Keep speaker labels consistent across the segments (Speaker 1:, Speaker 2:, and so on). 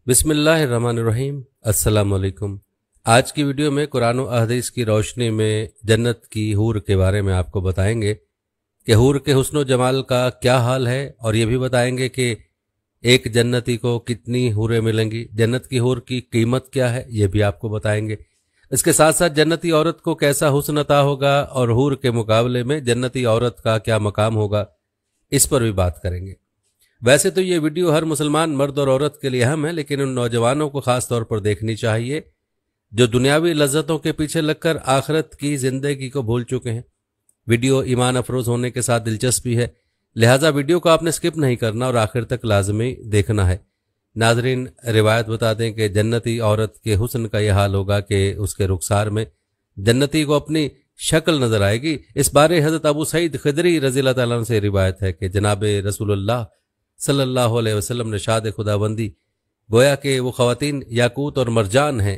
Speaker 1: بسم اللہ الرحمن الرحیم۔ السلام علیکم۔ آج کی ویڈیو میں قرآن و احادیث کی روشنی میں جنت کی حور کے بارے میں آپ کو بتائیں گے کہ حور کے حسن و جمال کا کیا حال ہے، اور یہ بھی بتائیں گے کہ ایک جنتی کو کتنی حوریں ملیں گی، جنت کی حور کی قیمت کیا ہے یہ بھی آپ کو بتائیں گے۔ اس کے ساتھ ساتھ جنتی عورت کو کیسا حسن عطا ہوگا اور حور کے مقابلے میں جنتی عورت کا کیا مقام ہوگا، اس پر بھی بات کریں گے۔ ویسے تو یہ ویڈیو ہر مسلمان مرد اور عورت کے لیے اہم ہے، لیکن ان نوجوانوں کو خاص طور پر دیکھنی چاہیے جو دنیاوی لذتوں کے پیچھے لگ کر آخرت کی زندگی کو بھول چکے ہیں۔ ویڈیو ایمان افروز ہونے کے ساتھ دلچسپی ہے، لہٰذا ویڈیو کو آپ نے سکپ نہیں کرنا اور آخر تک لازمی دیکھنا ہے۔ ناظرین، روایت بتا دیں کہ جنتی عورت کے حسن کا یہ حال ہوگا کہ اس کے رخسار میں جنتی کو اپنی شکل نظر آئے گی۔ اس بارے حضرت ابو سعید خدری رضی اللہ تعالیٰ عنہ سے روایت ہے کہ جناب رسول اللہ صلی اللہ علیہ وسلم نے ارشاد خداوندی گویا کہ وہ خواتین یاقوت اور مرجان ہیں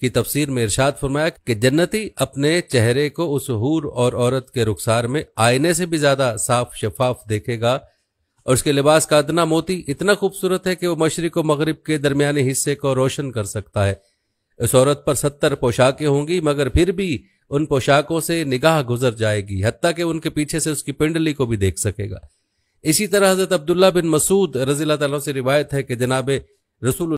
Speaker 1: کی تفسیر میں ارشاد فرمایا کہ جنتی اپنے چہرے کو اس حور اور عورت کے رخسار میں آئینے سے بھی زیادہ صاف شفاف دیکھے گا، اور اس کے لباس کا ادنا موتی اتنا خوبصورت ہے کہ وہ مشرق و مغرب کے درمیانی حصے کو روشن کر سکتا ہے۔ اس عورت پر 70 پوشاکیں ہوں گی، مگر پھر بھی ان پوشاکوں سے نگاہ گزر جائے گی، حتیٰ کہ ان کے پیچھے سے اس کی پنڈلی کو بھی دیکھ سکے گا۔ اسی طرح حضرت عبداللہ بن مسعود رضی اللہ تعالیٰ سے روایت ہے کہ جناب رسول